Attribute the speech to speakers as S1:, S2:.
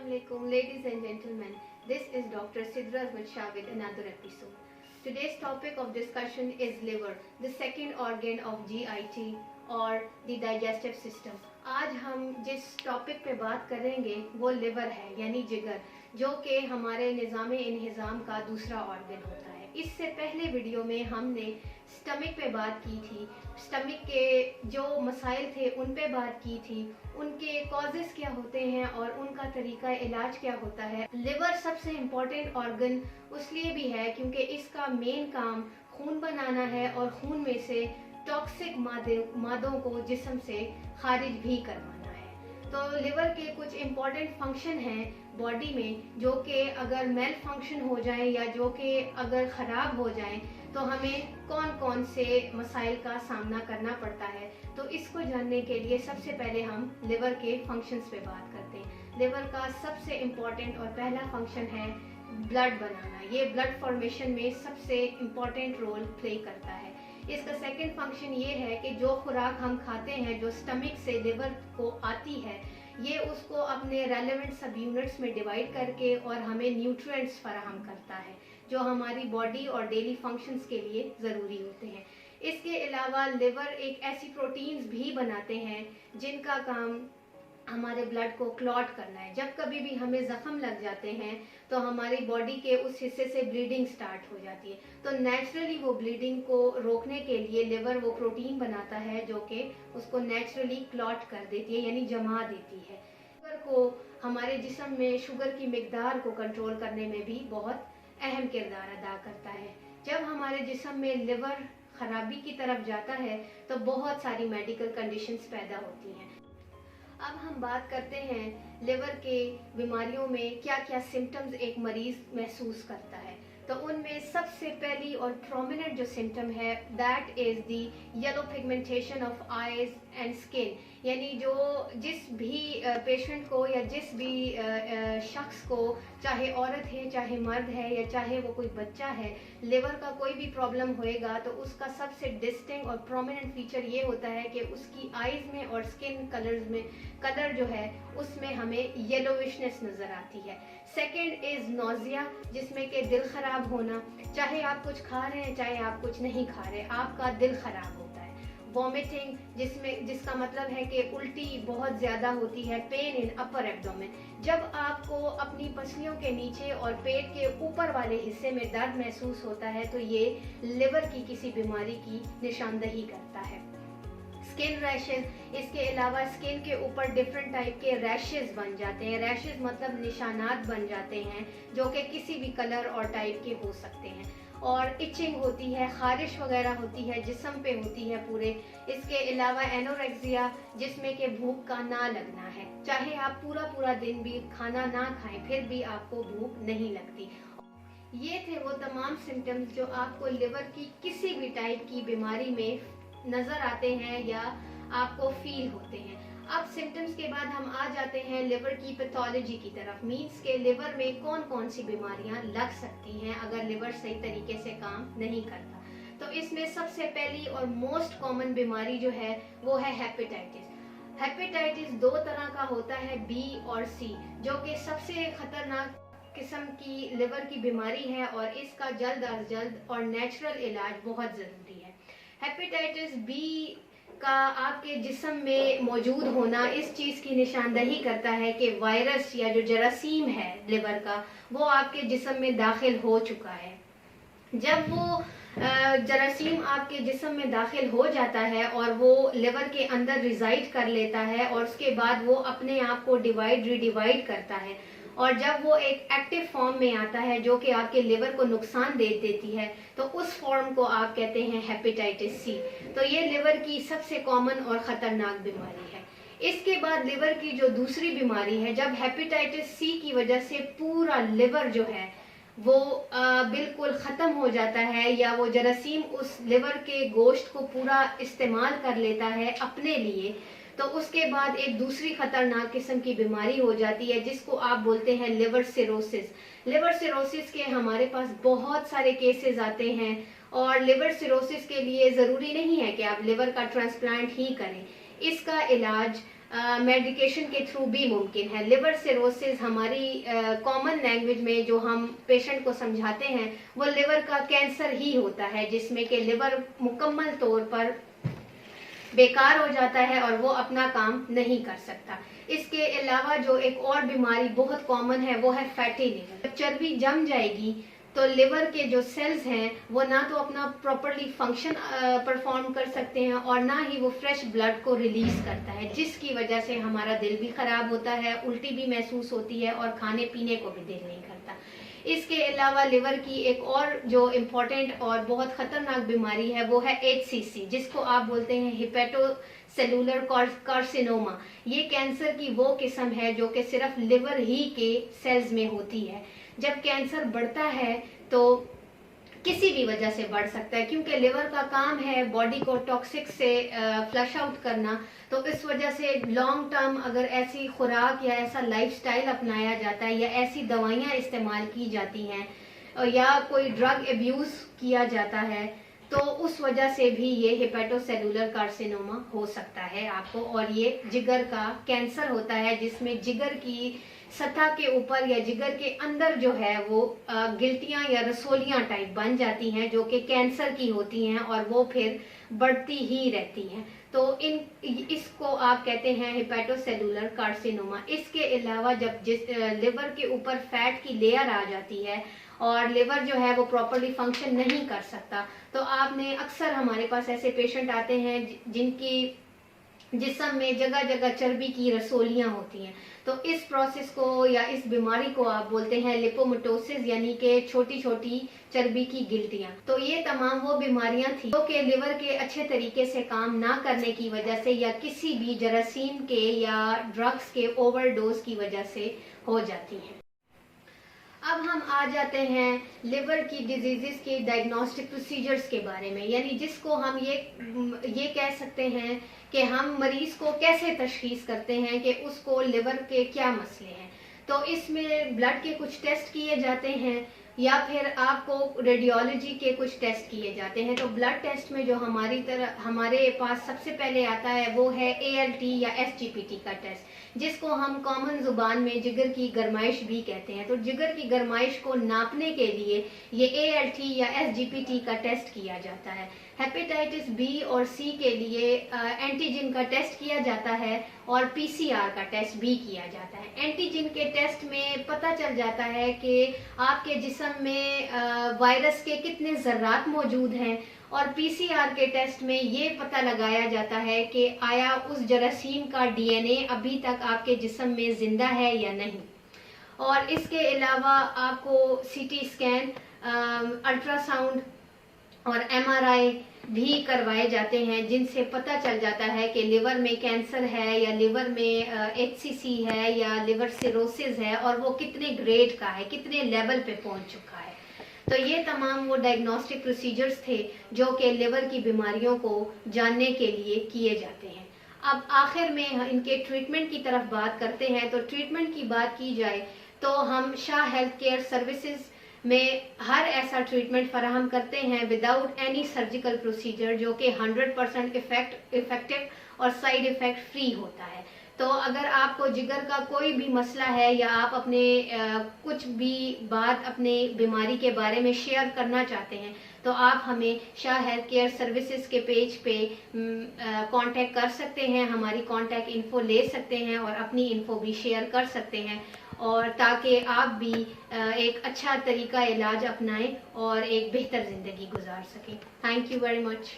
S1: Assalamualaikum, ladies and gentlemen. This is Dr. Sidra Ahmed Shah with another episode. Today's topic of discussion is liver, the second organ of GIT or the digestive system. आज हम जिस topic पे बात करेंगे वो liver है यानी जिगर, जो कि हमारे निज़ाम इंहिज़ाम का दूसरा ऑर्गन होता है। इससे पहले वीडियो में हमने स्टमक पे बात की थी, स्टमक के जो मसाइल थे उन पे बात की थी, उनके कॉजेस क्या होते हैं और उनका तरीका इलाज क्या होता है। लिवर सबसे इम्पॉर्टेंट ऑर्गन उसलिए भी है क्योंकि इसका मेन काम खून बनाना है और खून में से टॉक्सिक मादों को जिस्म से खारिज भी करवाना है। तो लिवर के कुछ इम्पॉर्टेंट फंक्शन हैं बॉडी में जो कि अगर मेल फंक्शन हो जाए या जो कि अगर ख़राब हो जाए तो हमें कौन कौन से मसाइल का सामना करना पड़ता है। तो इसको जानने के लिए सबसे पहले हम लिवर के फंक्शंस पे बात करते हैं। लिवर का सबसे इम्पॉर्टेंट और पहला फंक्शन है ब्लड बनाना। ये ब्लड फॉर्मेशन में सबसे इम्पॉर्टेंट रोल प्ले करता है। इसका सेकंड फंक्शन ये है कि जो खुराक हम खाते हैं जो स्टमक से लिवर को आती है, ये उसको अपने रेलेवेंट सब यूनिट्स में डिवाइड करके और हमें न्यूट्रिएंट्स फराहम करता है जो हमारी बॉडी और डेली फंक्शंस के लिए ज़रूरी होते हैं। इसके अलावा लिवर एक ऐसी प्रोटीन्स भी बनाते हैं जिनका काम हमारे ब्लड को क्लॉट करना है। जब कभी भी हमें ज़ख्म लग जाते हैं तो हमारी बॉडी के उस हिस्से से ब्लीडिंग स्टार्ट हो जाती है, तो नेचुरली वो ब्लीडिंग को रोकने के लिए लिवर वो प्रोटीन बनाता है जो कि उसको नेचुरली क्लॉट कर देती है यानी जमा देती है। लिवर को हमारे जिस्म में शुगर की मिकदार को कंट्रोल करने में भी बहुत अहम किरदार अदा करता है। जब हमारे जिस्म में लिवर खराबी की तरफ जाता है तो बहुत सारी मेडिकल कंडीशंस पैदा होती हैं। अब हम बात करते हैं लिवर के बीमारियों में क्या क्या सिम्टम्स एक मरीज महसूस करता है। तो उनमें सबसे पहली और प्रोमिनेंट जो सिम्टम है that is the yellow pigmentation of eyes and skin, यानी जो जिस भी पेशेंट को या जिस भी शख्स को, चाहे औरत है चाहे मर्द है या चाहे वो कोई बच्चा है, लिवर का कोई भी प्रॉब्लम होएगा तो उसका सबसे डिस्टिंक्ट और प्रोमिनेंट फीचर ये होता है कि उसकी आईज में और स्किन कलर्स में कलर जो है उसमें हमें येलोविशनेस नज़र आती है। सेकेंड इज़ नोजिया, जिसमें कि दिल ख़राब होना, चाहे आप कुछ खा रहे हैं चाहे आप कुछ नहीं खा रहे, आपका दिल ख़राब होता है। वॉमिटिंग, जिसका मतलब है कि उल्टी बहुत ज़्यादा होती है। पेन इन अपर एब्डोमेन, जब आपको अपनी पसलियों के नीचे और पेट के ऊपर वाले हिस्से में दर्द महसूस होता है तो ये लिवर की किसी बीमारी की निशानदही करता है। स्किन रैशेज, इसके अलावा स्किन के ऊपर डिफरेंट टाइप के रैशेज बन जाते हैं। रैशेज मतलब निशानात बन जाते हैं जो कि किसी भी कलर और टाइप के हो सकते हैं। और इचिंग होती है, खारिश वगैरह होती है, जिस्म पे होती है पूरे। इसके अलावा एनोरेक्सिया, जिसमें कि भूख का ना लगना है, चाहे आप पूरा दिन भी खाना ना खाएं फिर भी आपको भूख नहीं लगती। ये थे वो तमाम सिम्टम्स जो आपको लिवर की किसी भी टाइप की बीमारी में नज़र आते हैं या आपको फील होते हैं। अब सिम्टम्स के बाद हम आ जाते हैं लिवर की पैथोलॉजी की तरफ, मीन्स के लिवर में कौन कौन सी बीमारियां लग सकती हैं अगर लिवर सही तरीके से काम नहीं करता। तो इसमें सबसे पहली और मोस्ट कॉमन बीमारी जो है वो है हेपेटाइटिस। हेपेटाइटिस दो तरह का होता है, बी और सी, जो कि सबसे खतरनाक किस्म की लिवर की बीमारी है और इसका जल्द अज जल्द और नेचुरल इलाज बहुत ज़रूरी है। हेपेटाइटिस बी का आपके जिस्म में मौजूद होना इस चीज़ की निशानदही करता है कि वायरस या जो जरासीम है लिवर का वो आपके जिस्म में दाखिल हो चुका है। जब वो जरासीम आपके जिस्म में दाखिल हो जाता है और वो लिवर के अंदर रिजाइड कर लेता है और उसके बाद वो अपने आप को रिडिवाइड करता है, और जब वो एक एक्टिव फॉर्म में आता है जो कि आपके लिवर को नुकसान दे देती है तो उस फॉर्म को आप कहते हैं हेपेटाइटिस सी। तो ये लिवर की सबसे कॉमन और ख़तरनाक बीमारी है। इसके बाद लिवर की जो दूसरी बीमारी है, जब हेपेटाइटिस सी की वजह से पूरा लिवर जो है वो बिल्कुल ख़त्म हो जाता है या वो जरासीम उस लिवर के गोश्त को पूरा इस्तेमाल कर लेता है अपने लिए, तो उसके बाद एक दूसरी खतरनाक किस्म की बीमारी हो जाती है जिसको आप बोलते हैं लिवर सिरोसिस। लिवर सिरोसिस के हमारे पास बहुत सारे केसेस आते हैं और लिवर सिरोसिस के लिए ज़रूरी नहीं है कि आप लिवर का ट्रांसप्लांट ही करें। इसका इलाज मेडिकेशन के थ्रू भी मुमकिन है। लिवर सिरोसिस हमारी कॉमन लैंग्वेज में जो हम पेशेंट को समझाते हैं वो लिवर का कैंसर ही होता है, जिसमें कि लिवर मुकम्मल तौर पर बेकार हो जाता है और वो अपना काम नहीं कर सकता। इसके अलावा जो एक और बीमारी बहुत कॉमन है वो है फैटी लिवर। जब चर्बी जम जाएगी तो लिवर के जो सेल्स हैं वो ना तो अपना प्रॉपरली फंक्शन परफॉर्म कर सकते हैं और ना ही वो फ्रेश ब्लड को रिलीज करता है, जिसकी वजह से हमारा दिल भी खराब होता है, उल्टी भी महसूस होती है और खाने पीने को भी दिल नहीं करता। इसके अलावा लिवर की एक और जो इम्पोर्टेंट और बहुत खतरनाक बीमारी है वो है HCC, जिसको आप बोलते हैं हिपेटो सेलुलर कार्सिनोमा। ये कैंसर की वो किस्म है जो कि सिर्फ लिवर ही के सेल्स में होती है। जब कैंसर बढ़ता है तो किसी भी वजह से बढ़ सकता है, क्योंकि लिवर का काम है बॉडी को टॉक्सिक से फ्लश आउट करना। तो इस वजह से लॉन्ग टर्म अगर ऐसी खुराक या ऐसा लाइफस्टाइल अपनाया जाता है या ऐसी दवाइयाँ इस्तेमाल की जाती हैं या कोई ड्रग एब्यूज किया जाता है तो उस वजह से भी ये हेपेटोसेलुलर कार्सिनोमा हो सकता है आपको। और ये जिगर का कैंसर होता है जिसमें जिगर की सतह के ऊपर या जिगर के अंदर जो है वो गिल्टियां या रसोलियां टाइप बन जाती हैं जो कि कैंसर की होती हैं और वो फिर बढ़ती ही रहती हैं। तो इसको आप कहते हैं हेपेटोसेलुलर कार्सिनोमा। इसके अलावा जब लिवर के ऊपर फैट की लेयर आ जाती है और लिवर जो है वो प्रॉपरली फंक्शन नहीं कर सकता, तो आपने अक्सर हमारे पास ऐसे पेशेंट आते हैं जिनकी जिस्म में जगह जगह चर्बी की रसोलियां होती हैं। तो इस प्रोसेस को या इस बीमारी को आप बोलते हैं लिपोमिटोसिस, यानी कि छोटी छोटी चर्बी की गिल्टियां। तो ये तमाम वो बीमारियां थी जो कि लिवर के अच्छे तरीके से काम ना करने की वजह से या किसी भी जरासीम के या ड्रग्स के ओवरडोज की वजह से हो जाती हैं। अब हम आ जाते हैं लिवर की डिजीजेस के डायग्नोस्टिक प्रोसीजर्स के बारे में, यानी जिसको हम ये कह सकते हैं कि हम मरीज को कैसे तशखीस करते हैं कि उसको लिवर के क्या मसले हैं। तो इसमें ब्लड के कुछ टेस्ट किए जाते हैं या फिर आपको रेडियोलॉजी के कुछ टेस्ट किए जाते हैं। तो ब्लड टेस्ट में जो हमारे पास सबसे पहले आता है वो है ALT या SGPT का टेस्ट, जिसको हम कॉमन जुबान में जिगर की गरमाइश भी कहते हैं। तो जिगर की गरमाइश को नापने के लिए ये ALT या SGPT का टेस्ट किया जाता है। हेपेटाइटिस B और C के लिए एंटीजन का टेस्ट किया जाता है और PCR का टेस्ट भी किया जाता है। एंटीजन के टेस्ट में पता चल जाता है कि आपके जिस्म में वायरस के कितने ज़र्रात मौजूद हैं और PCR के टेस्ट में ये पता लगाया जाता है कि आया उस जरासीम का DNA अभी तक आपके जिस्म में जिंदा है या नहीं। और इसके अलावा आपको CT स्कैन, अल्ट्रासाउंड और MRI भी करवाए जाते हैं, जिनसे पता चल जाता है कि लिवर में कैंसर है या लिवर में HCC है या लिवर सिरोसिस है और वो कितने ग्रेड का है, कितने लेवल पे पहुंच चुका है। तो ये तमाम वो डायग्नोस्टिक प्रोसीजर्स थे जो कि लिवर की बीमारियों को जानने के लिए किए जाते हैं। अब आखिर में इनके ट्रीटमेंट की तरफ बात करते हैं। तो ट्रीटमेंट की बात की जाए तो हम शाह हेल्थ केयर सर्विसेज में हर ऐसा ट्रीटमेंट फराहम करते हैं विदाउट एनी सर्जिकल प्रोसीजर जो कि 100% इफेक्टिव और साइड इफेक्ट फ्री होता है। तो अगर आपको जिगर का कोई भी मसला है या आप अपने कुछ भी बात अपने बीमारी के बारे में शेयर करना चाहते हैं तो आप हमें शाह हेल्थ केयर सर्विसेज के पेज पे कांटेक्ट कर सकते हैं, हमारी कांटेक्ट इन्फो ले सकते हैं और अपनी इन्फो भी शेयर कर सकते हैं, और ताकि आप भी एक अच्छा तरीका इलाज अपनाएं और एक बेहतर ज़िंदगी गुजार सकें। Thank you very much.